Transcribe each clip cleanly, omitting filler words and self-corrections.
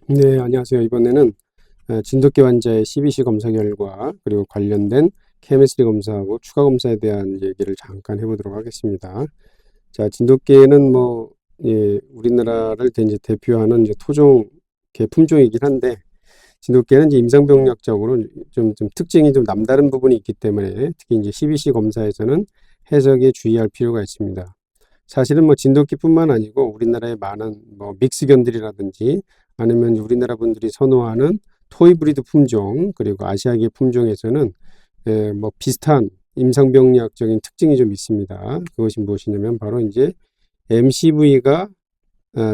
네, 안녕하세요. 이번에는 진돗개 환자의 CBC 검사 결과 그리고 관련된 케미스트리 검사하고 추가 검사에 대한 얘기를 잠깐 해보도록 하겠습니다. 자, 진돗개는 우리나라를 이제 대표하는 이제 토종 개 품종이긴 한데, 진돗개는 이제 임상병력적으로 좀 특징이 좀 남다른 부분이 있기 때문에 특히 이제 CBC 검사에서는 해석에 주의할 필요가 있습니다. 사실은 뭐 진돗개뿐만 아니고 우리나라의 많은 뭐 믹스견들이라든지 아니면 우리나라 분들이 선호하는 토이브리드 품종 그리고 아시아계 품종에서는 뭐 비슷한 임상병리학적인 특징이 좀 있습니다. 그것이 무엇이냐면 바로 이제 MCV가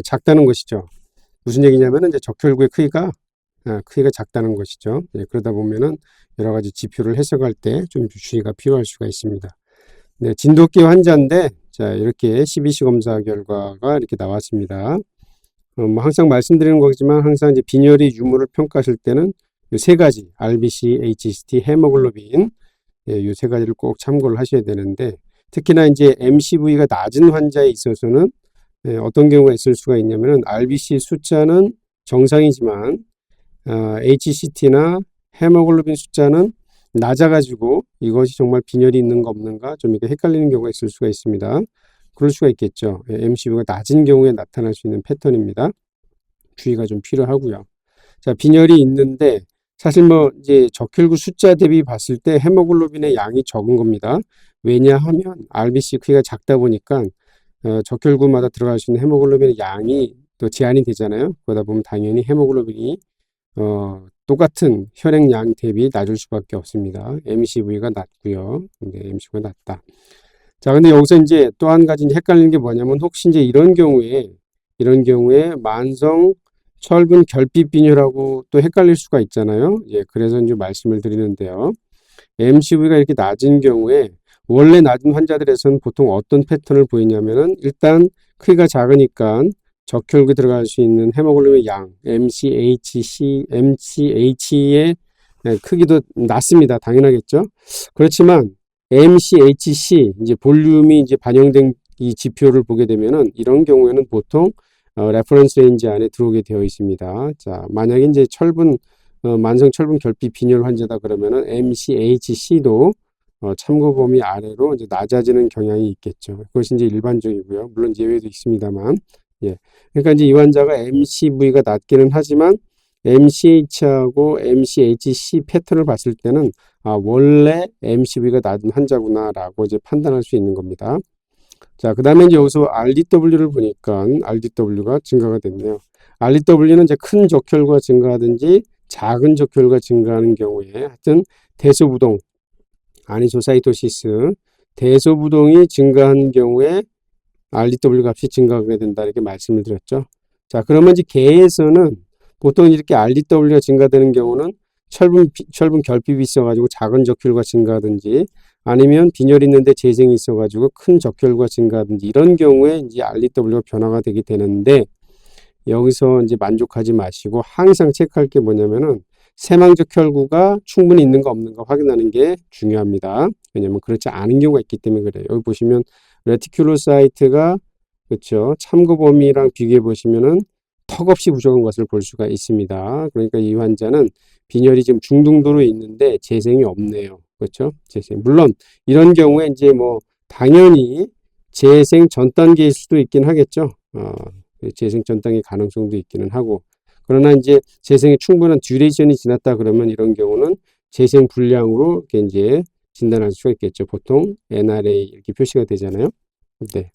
작다는 것이죠. 무슨 얘기냐면은 이제 적혈구의 크기가 작다는 것이죠. 그러다 보면은 여러 가지 지표를 해석할 때 좀 주의가 필요할 수가 있습니다. 네, 진돗개 환자인데, 자, 이렇게 CBC 검사 결과가 이렇게 나왔습니다. 뭐 항상 말씀드리는 거지만 항상 이제 빈혈의 유무를 평가하실 때는 이 세 가지, RBC, HCT, 헤모글로빈, 이 세 가지를 꼭 참고를 하셔야 되는데, 특히나 이제 MCV가 낮은 환자에 있어서는 어떤 경우가 있을 수가 있냐면은 RBC 숫자는 정상이지만 HCT나 헤모글로빈 숫자는 낮아가지고 이것이 정말 빈혈이 있는가 없는가 좀 이렇게 헷갈리는 경우가 있을 수가 있습니다. 그럴 수가 있겠죠. MCV가 낮은 경우에 나타날 수 있는 패턴입니다. 주의가 좀 필요하고요. 자, 빈혈이 있는데 사실 뭐 이제 적혈구 숫자 대비 봤을 때 헤모글로빈의 양이 적은 겁니다. 왜냐하면 RBC 크기가 작다 보니까 적혈구마다 들어갈 수 있는 헤모글로빈의 양이 또 제한이 되잖아요. 그러다 보면 당연히 헤모글로빈이 똑같은 혈액량 대비 낮을 수밖에 없습니다. MCV가 낮고요. 근데 MCV가 낮다. 자, 근데 여기서 이제 또 한 가지 헷갈리는 게 뭐냐면 혹시 이제 이런 경우에 만성 철분 결핍 빈혈하고 또 헷갈릴 수가 있잖아요. 그래서 이제 말씀을 드리는데요. MCV가 이렇게 낮은 경우에 원래 낮은 환자들에서는 보통 어떤 패턴을 보이냐면은 일단 크기가 작으니까 적혈구에 들어갈 수 있는 헤모글로빈 양, MCH의 크기도 낮습니다. 당연하겠죠. 그렇지만 MCHC 이제 볼륨이 이제 반영된 이 지표를 보게 되면은 이런 경우에는 보통 레퍼런스 레인지 안에 들어오게 되어 있습니다. 자, 만약에 이제 만성 철분 결핍 빈혈 환자다 그러면은 MCHC도 참고 범위 아래로 이제 낮아지는 경향이 있겠죠. 그것이 이제 일반적이고요. 물론 예외도 있습니다만. 그러니까 이제 이 환자가 MCV가 낮기는 하지만 MCH하고 MCHC 패턴을 봤을 때는 원래 MCV가 낮은 환자구나라고 이제 판단할 수 있는 겁니다. 자, 그 다음에 이제 여기서 RDW를 보니까 RDW가 증가가 됐네요. RDW는 이제 큰 적혈구가 증가하든지 작은 적혈구가 증가하는 경우에 하여튼 대소부동, 아니소사이토시스, 대소부동이 증가한 경우에 RDW 값이 증가하게 된다 이렇게 말씀을 드렸죠. 자, 그러면 이제 개에서는 보통 이렇게 RDW가 증가되는 경우는 철분 결핍이 있어가지고 작은 적혈구가 증가하든지 아니면 빈혈이 있는데 재생이 있어가지고 큰 적혈구가 증가하든지 이런 경우에 이제 RDW가 변화가 되게 되는데 여기서 이제 만족하지 마시고 항상 체크할 게 뭐냐면은 세망적혈구가 충분히 있는가 없는가 확인하는 게 중요합니다. 왜냐면 그렇지 않은 경우가 있기 때문에 그래요. 여기 보시면 레티큘로사이트가 그렇죠. 참고 범위랑 비교해 보시면은 턱없이 부족한 것을 볼 수가 있습니다. 그러니까 이 환자는 빈혈이 지금 중등도로 있는데 재생이 없네요. 그렇죠? 재생. 물론 이런 경우에 이제 뭐 당연히 재생 전 단계일 수도 있긴 하겠죠. 재생 전 단계 가능성도 있기는 하고. 그러나 이제 재생이 충분한 듀레이션이 지났다 그러면 이런 경우는 재생 불량으로 이렇게 이제 진단할 수가 있겠죠. 보통 NRA 이렇게 표시가 되잖아요. 네.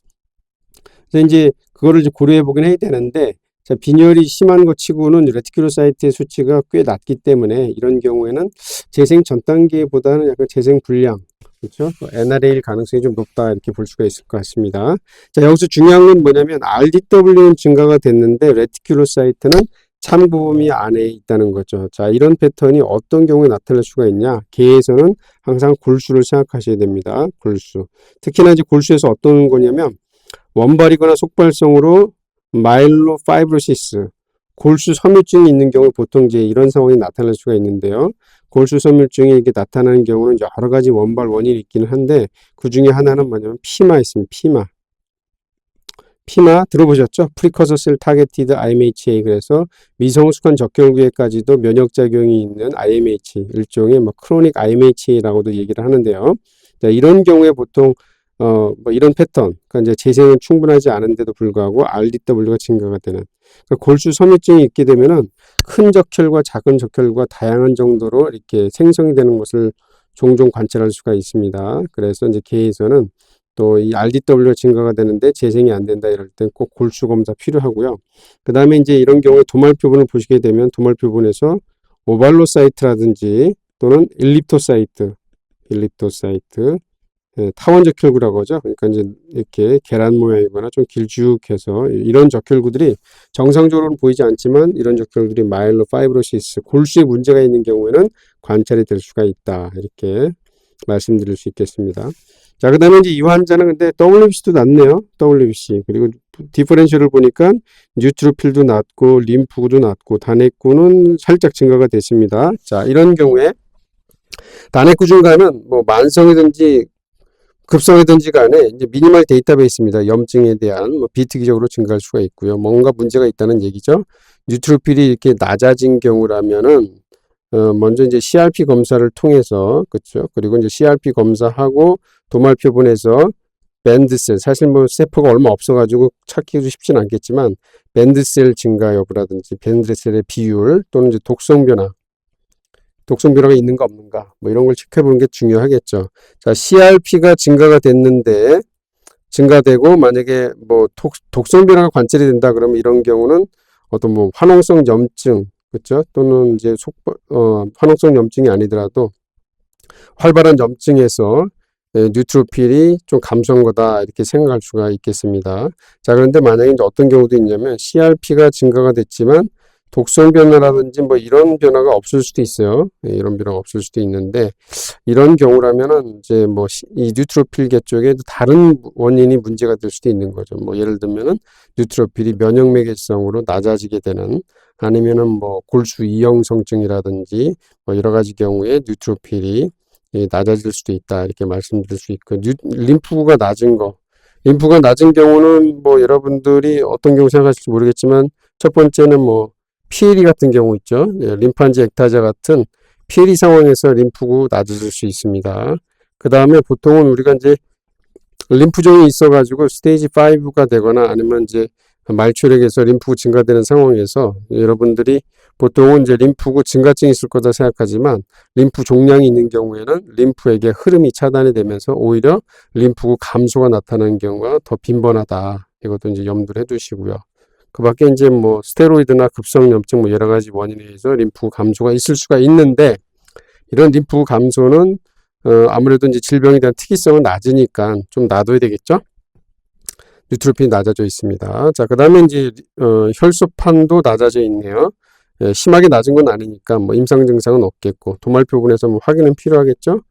그래서 이제 그거를 이제 고려해 보긴 해야 되는데, 자, 빈혈이 심한 것 치고는 레티큘로사이트의 수치가 꽤 낮기 때문에 이런 경우에는 재생 전 단계보다는 약간 재생 불량, 그렇죠? NRA일 가능성이 좀 높다 이렇게 볼 수가 있을 것 같습니다. 자, 여기서 중요한 건 뭐냐면 RDW는 증가가 됐는데 레티큘로사이트는 참고 범위 안에 있다는 거죠. 자, 이런 패턴이 어떤 경우에 나타날 수가 있냐? 개에서는 항상 골수를 생각하셔야 됩니다. 골수. 특히나 이제 골수에서 어떤 거냐면 원발이거나 속발성으로 마일로파이브로시스, 골수 섬유증이 있는 경우 보통 이제 이런 상황이 나타날 수가 있는데요. 골수 섬유증이 이렇게 나타나는 경우는 여러 가지 원발 원인이 있기는 한데 그 중에 하나는 뭐냐면 피마 있습니다. 피마. 피마 들어보셨죠? Precursor Cell Targeted IMHA. 그래서 미성숙한 적혈구에까지도 면역작용이 있는 IMH, 일종의 뭐 크로닉 IMHA라고도 얘기를 하는데요. 자, 이런 경우에 보통 뭐 이런 패턴, 그러니까 이제 재생은 충분하지 않은데도 불구하고 RDW가 증가가 되는, 그러니까 골수 섬유증이 있게 되면은 큰 적혈과 작은 적혈과 다양한 정도로 이렇게 생성이 되는 것을 종종 관찰할 수가 있습니다. 그래서 이제 개에서는 또 이 RDW가 증가가 되는데 재생이 안 된다 이럴 땐 꼭 골수 검사 필요하고요. 그 다음에 이제 이런 경우에 도말표본을 보시게 되면 도말표본에서 오발로사이트라든지 또는 일립토사이트, 예, 타원 적혈구라고 하죠. 그러니까 이제 이렇게 계란 모양이거나 좀 길쭉해서 이런 적혈구들이 정상적으로 보이지 않지만 이런 적혈구들이 마일로파이브로시스, 골수에 문제가 있는 경우에는 관찰이 될 수가 있다. 이렇게 말씀드릴 수 있겠습니다. 자, 그 다음에 이제 이 환자는 근데 WBC도 낮네요. WBC. 그리고 디퍼렌셜을 보니까 뉴트로필도 낮고 림프구도 낮고 단핵구는 살짝 증가가 됐습니다. 자, 이런 경우에 단핵구 증가는 뭐 만성이든지 급성이든지 간에 이제 미니멀 데이터베이스입니다. 염증에 대한 뭐 비특이적으로 증가할 수가 있고요. 뭔가 문제가 있다는 얘기죠. 뉴트로필이 이렇게 낮아진 경우라면은 먼저 이제 CRP 검사를 통해서, 그렇죠. 그리고 이제 CRP 검사하고 도말표본에서 밴드셀, 사실 뭐 세포가 얼마 없어가지고 찾기도 쉽진 않겠지만 밴드셀 증가 여부라든지 밴드셀의 비율 또는 이제 독성 변화가 있는가 없는가 뭐 이런 걸 체크해보는 게 중요하겠죠. 자, CRP가 증가가 됐는데 증가되고 만약에 뭐 독성 변화가 관찰이 된다 그러면 이런 경우는 어떤 뭐 화농성 염증, 그렇죠? 또는 이제 화농성 염증이 아니더라도 활발한 염증에서 뉴트로필이 좀 감소한 거다 이렇게 생각할 수가 있겠습니다. 자, 그런데 만약에 이제 어떤 경우도 있냐면 CRP가 증가가 됐지만 독성 변화라든지 뭐 이런 변화가 없을 수도 있어요. 이런 변화가 없을 수도 있는데 이런 경우라면은 이제 뭐 이 뉴트로필계 쪽에 다른 원인이 문제가 될 수도 있는 거죠. 뭐 예를 들면은 뉴트로필이 면역매개성으로 낮아지게 되는, 아니면은 뭐 골수 이형성증이라든지 뭐 여러 가지 경우에 뉴트로필이 낮아질 수도 있다 이렇게 말씀드릴 수 있고, 림프구가 낮은 거, 림프가 낮은 경우는 뭐 여러분들이 어떤 경우 생각하실지 모르겠지만 첫 번째는 뭐 PLE 같은 경우 있죠. 림판지 액타자 같은 PLE 상황에서 림프구 낮아질 수 있습니다. 그 다음에 보통은 우리가 이제 림프종이 있어가지고 스테이지 5가 되거나 아니면 이제 말초력에서 림프구 증가되는 상황에서 여러분들이 보통은 이제 림프구 증가증이 있을 거다 생각하지만 림프 종양이 있는 경우에는 림프에게 흐름이 차단이 되면서 오히려 림프구 감소가 나타나는 경우가 더 빈번하다. 이것도 이제 염두를 해두시고요. 그 밖에 이제 뭐 스테로이드나 급성염증 뭐 여러 가지 원인에 의해서 림프 감소가 있을 수가 있는데 이런 림프 감소는 아무래도 이제 질병에 대한 특이성은 낮으니까 좀 놔둬야 되겠죠. 뉴트로필이 낮아져 있습니다. 자, 그 다음에 이제 혈소판도 낮아져 있네요. 예, 심하게 낮은 건 아니니까 뭐 임상 증상은 없겠고 도말표본에서 뭐 확인은 필요하겠죠.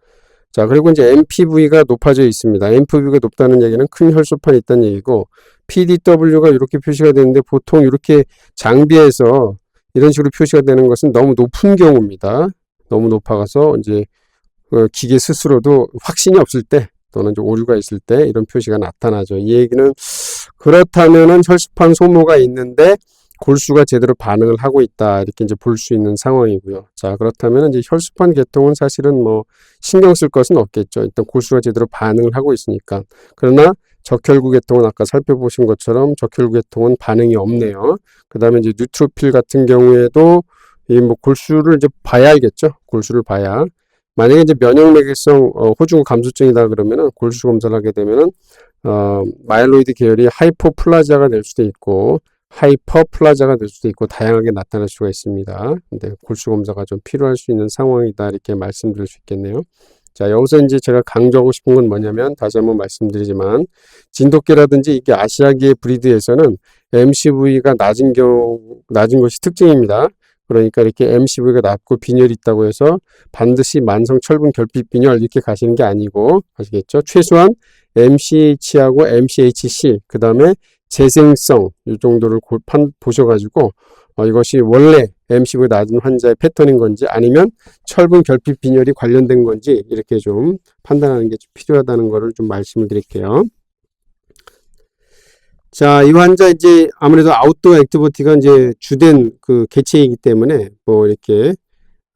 자, 그리고 이제 MPV가 높아져 있습니다. MPV가 높다는 얘기는 큰 혈소판이 있다는 얘기고, PDW가 이렇게 표시가 되는데 보통 이렇게 장비에서 이런 식으로 표시가 되는 것은 너무 높은 경우입니다. 너무 높아가서 이제 기계 스스로도 확신이 없을 때 또는 좀 오류가 있을 때 이런 표시가 나타나죠. 이 얘기는 그렇다면은 혈소판 소모가 있는데 골수가 제대로 반응을 하고 있다 이렇게 이제 볼 수 있는 상황이고요. 자, 그렇다면 이제 혈소판 계통은 사실은 뭐 신경 쓸 것은 없겠죠. 일단 골수가 제대로 반응을 하고 있으니까. 그러나 적혈구 계통은 아까 살펴보신 것처럼 적혈구 계통은 반응이 없네요. 그 다음에 이제 뉴트로필 같은 경우에도 이 뭐 골수를 이제 봐야 알겠죠. 골수를 봐야. 만약에 이제 면역매개성 호중구 감소증이다 그러면은 골수 검사를 하게 되면은 마일로이드 계열이 하이포플라자가 될 수도 있고 하이퍼플라자가 될 수도 있고 다양하게 나타날 수가 있습니다. 근데 골수 검사가 좀 필요할 수 있는 상황이다 이렇게 말씀드릴 수 있겠네요. 자, 여기서 이제 제가 강조하고 싶은 건 뭐냐면 다시 한번 말씀드리지만 진돗개라든지 이게 아시아계 브리드에서는 MCV가 낮은 것이 특징입니다. 그러니까 이렇게 MCV가 낮고 빈혈이 있다고 해서 반드시 만성 철분 결핍 빈혈 이렇게 가시는 게 아니고, 아시겠죠? 최소한 MCH하고 MCHC 그 다음에 재생성 이 정도를 보셔가지고 이것이 원래 MCV 낮은 환자의 패턴인 건지 아니면 철분 결핍 빈혈이 관련된 건지 이렇게 좀 판단하는 게 좀 필요하다는 것을 좀 말씀을 드릴게요. 자, 이 환자 이제 아무래도 아웃도어 액티비티가 이제 주된 그 개체이기 때문에 뭐 이렇게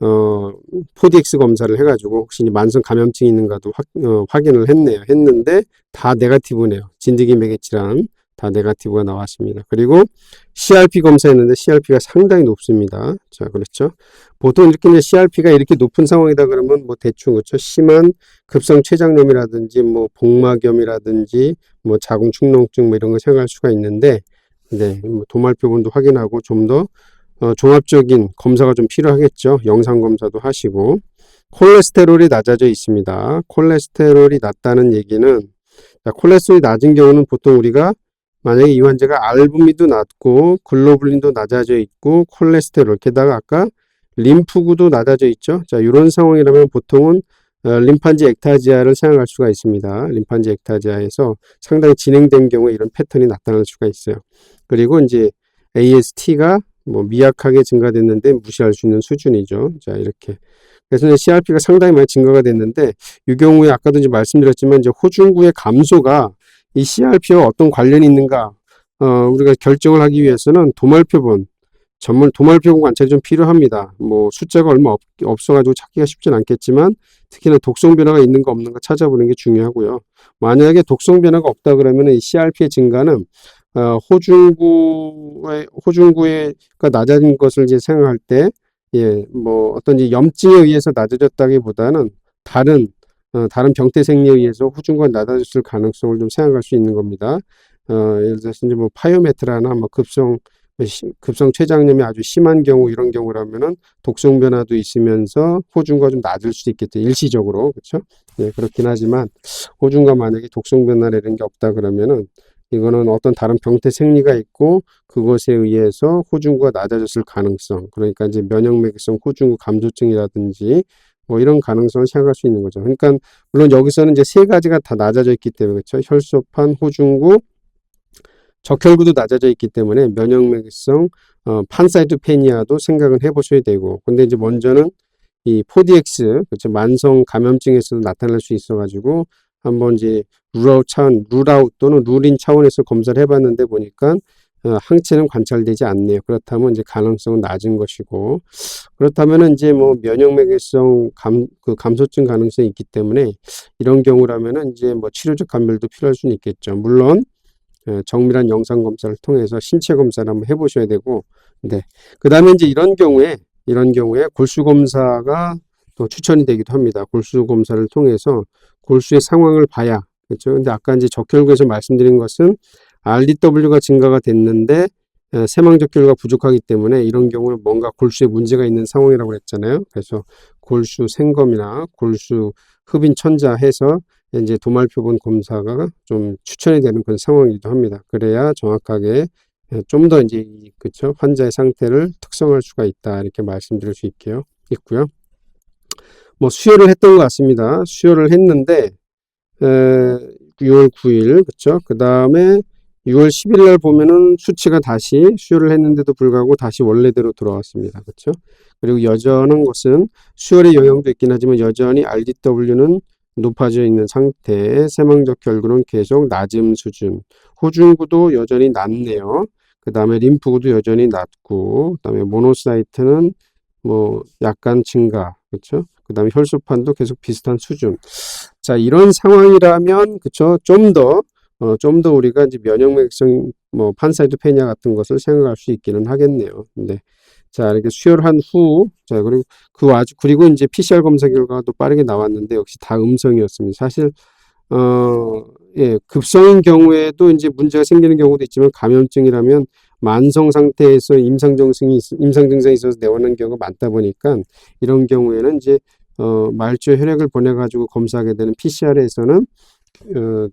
어, 4DX 검사를 해가지고 혹시 이제 만성 감염증이 있는가도 확인을 했네요. 했는데 다 네거티브네요. 진드기 매개질환 다 네거티브가 나왔습니다. 그리고 CRP 검사했는데 CRP가 상당히 높습니다. 자, 그렇죠. 보통 이렇게 이제 CRP가 이렇게 높은 상황이다 그러면 뭐 대충 그렇죠. 심한 급성 췌장염이라든지 뭐 복막염이라든지 뭐 자궁축농증 뭐 이런 거 생각할 수가 있는데, 네, 뭐 도말표본도 확인하고 좀더 종합적인 검사가 좀 필요하겠죠. 영상 검사도 하시고. 콜레스테롤이 낮아져 있습니다. 콜레스테롤이 낮다는 얘기는, 자, 콜레스테롤이 낮은 경우는 보통 우리가 만약에 이 환자가 알부민도 낮고 글로불린도 낮아져 있고 콜레스테롤 게다가 아까 림프구도 낮아져 있죠. 자, 이런 상황이라면 보통은 림판지 액타지아를 생각할 수가 있습니다. 림판지 액타지아에서 상당히 진행된 경우에 이런 패턴이 나타날 수가 있어요. 그리고 이제 AST가 뭐 미약하게 증가됐는데 무시할 수 있는 수준이죠. 자, 이렇게. 그래서 CRP가 상당히 많이 증가가 됐는데 이 경우에 아까도 이제 말씀드렸지만 이제 호중구의 감소가 이 CRP와 어떤 관련이 있는가 우리가 결정을 하기 위해서는 도말표본 전문 도말표본 관찰이 좀 필요합니다. 뭐 숫자가 얼마 없어가지고 찾기가 쉽진 않겠지만 특히나 독성 변화가 있는가 없는가 찾아보는 게 중요하고요. 만약에 독성 변화가 없다 그러면 이 CRP의 증가는 호중구가 낮아진 것을 이제 생각할 때, 예, 뭐 어떤 이제 염증에 의해서 낮아졌다기보다는 다른 병태 생리에 의해서 호중구가 낮아졌을 가능성을 좀 생각할 수 있는 겁니다. 예를 들어서 이제 뭐 파이오메트라나 뭐 급성 췌장염이 아주 심한 경우 이런 경우라면은 독성 변화도 있으면서 호중구가 좀 낮을 수도 있겠죠. 일시적으로. 그렇죠? 예, 그렇긴 하지만 호중구가 만약에 독성 변화라는 게 없다 그러면은 이거는 어떤 다른 병태 생리가 있고 그것에 의해서 호중구가 낮아졌을 가능성, 그러니까 이제 면역맥성 호중구 감소증이라든지 뭐 이런 가능성을 생각할 수 있는 거죠. 그러니까 물론 여기서는 이제 세 가지가 다 낮아져 있기 때문에 그렇죠. 혈소판, 호중구, 적혈구도 낮아져 있기 때문에 면역맥성 판사이토페니아도 생각은 해보셔야 되고, 근데 이제 먼저는 이 4DX 그렇죠. 만성 감염증에서도 나타날 수 있어가지고 한번 이제 룰아웃 또는 룰인 차원에서 검사를 해봤는데 보니까 항체는 관찰되지 않네요. 그렇다면 이제 가능성은 낮은 것이고, 그렇다면은 이제 뭐 면역맥성 감소증 가능성이 있기 때문에 이런 경우라면은 이제 뭐 치료적 감별도 필요할 수는 있겠죠. 물론 정밀한 영상 검사를 통해서 신체 검사를 한번 해보셔야 되고, 네. 그 다음에 이제 이런 경우에 골수 검사가 또 추천이 되기도 합니다. 골수 검사를 통해서 골수의 상황을 봐야, 그렇죠. 근데 아까 이제 적혈구에서 말씀드린 것은 RDW가 증가가 됐는데 세망적혈구가 부족하기 때문에 이런 경우는 뭔가 골수에 문제가 있는 상황이라고 했잖아요. 그래서 골수 생검이나 골수 흡인 천자 해서 이제 도말표본 검사가 좀 추천이 되는 그런 상황이기도 합니다. 그래야 정확하게 좀 더 이제 그쵸 환자의 상태를 특성할 수가 있다 이렇게 말씀드릴 수 있고요. 뭐 수혈을 했던 것 같습니다. 수혈을 했는데 6월 9일 그쵸. 그 다음에 6월 10일 날 보면은 수치가 다시 수혈을 했는데도 불구하고 다시 원래대로 돌아왔습니다. 그쵸. 그리고 여전한 것은 수혈의 영향도 있긴 하지만 여전히 RDW는 높아져 있는 상태, 세망적 결구는 계속 낮음 수준, 호중구도 여전히 낮네요. 그 다음에 림프구도 여전히 낮고, 그 다음에 모노사이트는 뭐 약간 증가, 그렇죠? 그 다음에 혈소판도 계속 비슷한 수준. 자, 이런 상황이라면, 그렇죠? 좀 더 우리가 이제 면역맥성 뭐 판사이토페니아 같은 것을 생각할 수 있기는 하겠네요. 네. 자, 이렇게 수혈한 후, 자, 그리고 이제 PCR 검사 결과도 빠르게 나왔는데 역시 다 음성이었습니다. 사실, 예, 급성인 경우에도 이제 문제가 생기는 경우도 있지만 감염증이라면 만성 상태에서 임상 증상이 있어서 내원하는 경우가 많다 보니까 이런 경우에는 이제, 말초 혈액을 보내가지고 검사하게 되는 PCR에서는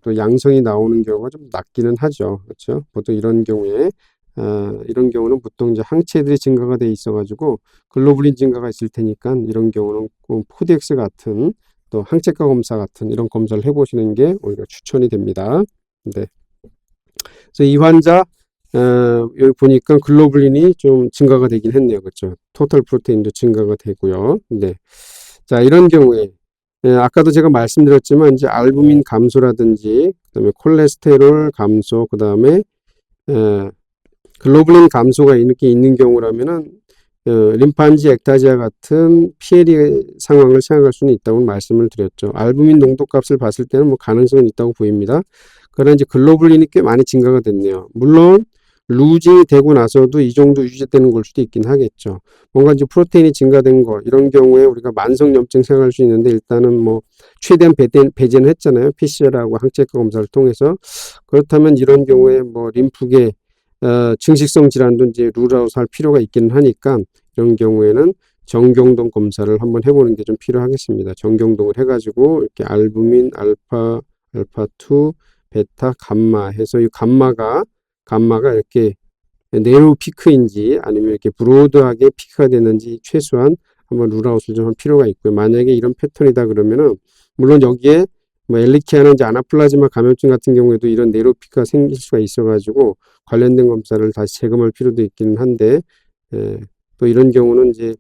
또 양성이 나오는 경우가 좀 낮기는 하죠. 그렇죠? 보통 이런 경우는 보통 이제 항체들이 증가가 돼 있어가지고 글로불린 증가가 있을 테니까 이런 경우는 꼭 4DX 같은 또 항체가 검사 같은 이런 검사를 해보시는 게 오히려 추천이 됩니다. 네. 그래서 이 환자 여기 보니까 글로불린이 좀 증가가 되긴 했네요. 그렇죠? 토탈 프로테인도 증가가 되고요. 네. 자, 이런 경우에 아까도 제가 말씀드렸지만 이제 알부민 감소라든지 그다음에 콜레스테롤 감소 그다음에 에, 글로불린 감소가 이렇게 있는 경우라면은 림파안지 액타지아 같은 피해리 상황을 생각할 수는 있다고 말씀을 드렸죠. 알부민 농도값을 봤을 때는 뭐 가능성은 있다고 보입니다. 그러나 이제 글로불린이 꽤 많이 증가가 됐네요. 물론 루징이 되고 나서도 이 정도 유지되는 걸 수도 있긴 하겠죠. 뭔가 이제 프로테인이 증가된 거 이런 경우에 우리가 만성염증 생각할 수 있는데 일단은 뭐 최대한 배제는 했잖아요. PCR하고 항체가 검사를 통해서. 그렇다면 이런 경우에 뭐 림프계 증식성 질환도 이제 룰아웃 할 필요가 있기는 하니까 이런 경우에는 정경동 검사를 한번 해보는 게 좀 필요하겠습니다. 정경동을 해가지고 이렇게 알부민, 알파, 알파2, 베타, 감마 해서 이 감마가 이렇게 네로 피크인지 아니면 이렇게 브로드하게 피크가 되는지 최소한 한번 룰아웃을 좀 할 필요가 있고요. 만약에 이런 패턴이다 그러면은 물론 여기에 뭐 엘리키아나 이제 아나플라즈마 감염증 같은 경우에도 이런 네로 피크가 생길 수가 있어가지고 관련된 검사를 다시 재검할 필요도 있기는 한데 또 이런 경우는 이제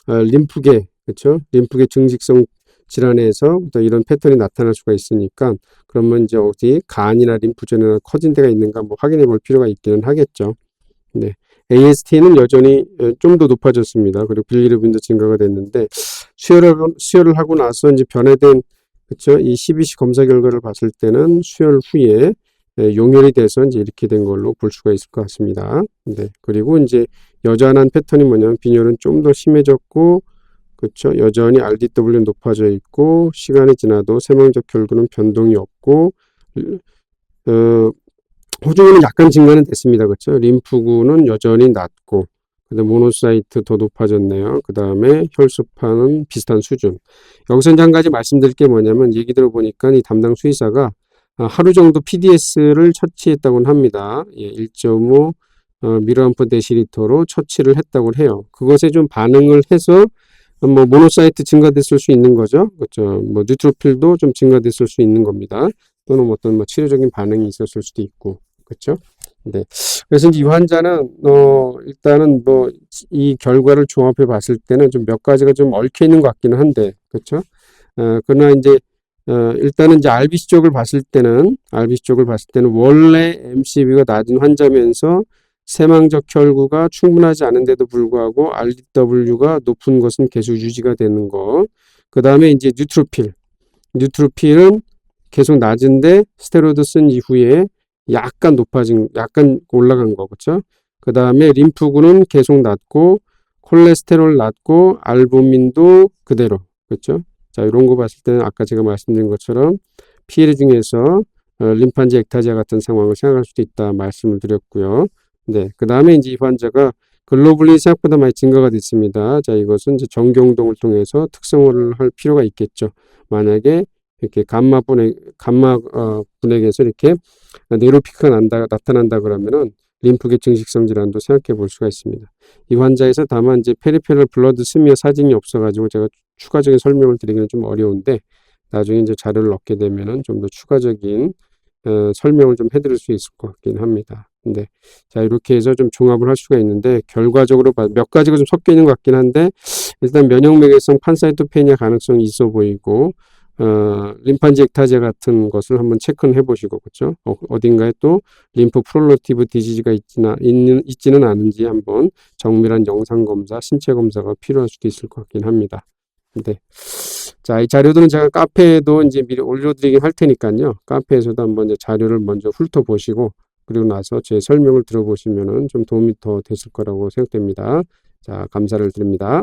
림프계 그렇죠? 림프계 증식성 질환에서 또 이런 패턴이 나타날 수가 있으니까 그러면 이제 어디 간이나 림프전이나 커진 데가 있는가 뭐 확인해 볼 필요가 있기는 하겠죠. 네. AST는 여전히 좀 더 높아졌습니다. 그리고 빌리루빈도 증가가 됐는데 수혈을 하고 나서 이제 변화된 그렇죠? 이 CBC 검사 결과를 봤을 때는 수혈 후에 용혈이 돼서 이제 이렇게 된 걸로 볼 수가 있을 것 같습니다. 네. 그리고 이제 여전한 패턴이 뭐냐면 빈혈은 좀 더 심해졌고 그렇죠? 여전히 RDW는 높아져 있고 시간이 지나도 세망적 혈구는 변동이 없고 호주는 약간 증가는 됐습니다. 그렇죠? 림프구는 여전히 낮고 그다음 모노사이트 더 높아졌네요. 그 다음에 혈소판은 비슷한 수준. 여기서 이제 한 가지 말씀드릴 게 뭐냐면 얘기 들어보니까 이 담당 수의사가 하루 정도 PDS를 처치했다고 합니다. 예, 1.5 미리암프 데시리터로 처치를 했다고 해요. 그것에 좀 반응을 해서 뭐 모노사이트 증가됐을 수 있는 거죠. 그렇죠. 뭐 뉴트로필도 좀 증가됐을 수 있는 겁니다. 또는 어떤 뭐 치료적인 반응이 있었을 수도 있고. 그렇죠? 네. 그래서 이 환자는 일단은 뭐 이 결과를 종합해 봤을 때는 좀 몇 가지가 좀 얽혀 있는 것 같기는 한데. 그렇죠? 그러나 이제 일단은 이제 RBC 쪽을 봤을 때는 원래 MCV가 낮은 환자면서 세망적 혈구가 충분하지 않은데도 불구하고 RDW가 높은 것은 계속 유지가 되는 거. 그 다음에 이제 뉴트로필은 계속 낮은데 스테로이드 쓴 이후에 약간 올라간 거, 그렇죠? 그 다음에 림프구는 계속 낮고 콜레스테롤 낮고 알부민도 그대로, 그렇죠? 자, 이런 거 봤을 때는 아까 제가 말씀드린 것처럼 피해리 중에서 림파안지 액타지아 같은 상황을 생각할 수도 있다 말씀을 드렸고요. 네, 그 다음에 이제 이 환자가 글로불린이 생각보다 많이 증가가 됐습니다. 자, 이것은 이제 정경동을 통해서 특성화를 할 필요가 있겠죠. 만약에 이렇게 감마 분액에서 이렇게 네로피크가 나타난다 그러면은 림프계 증식성 질환도 생각해 볼 수가 있습니다. 이 환자에서 다만 이제 페리페럴 블러드 스미어 사진이 없어가지고 제가 추가적인 설명을 드리기는 좀 어려운데 나중에 이제 자료를 얻게 되면은 좀 더 추가적인 설명을 좀 해드릴 수 있을 것 같긴 합니다. 근데 자 이렇게 해서 좀 종합을 할 수가 있는데 결과적으로 몇 가지가 좀 섞여 있는 것 같긴 한데 일단 면역맥에성 판사이토페니아 가능성이 있어 보이고 림파안지 액타지아 같은 것을 한번 체크는 해보시고 그렇죠? 어딘가에 또 림프 프롤로티브 디지즈가 있지는 않은지 한번 정밀한 영상 검사, 신체 검사가 필요할 수도 있을 것 같긴 합니다. 네. 자, 이 자료들은 제가 카페에도 이제 미리 올려드리긴 할 테니까요. 카페에서도 한번 이제 자료를 먼저 훑어보시고 그리고 나서 제 설명을 들어보시면은 좀 도움이 더 됐을 거라고 생각됩니다. 자, 감사를 드립니다.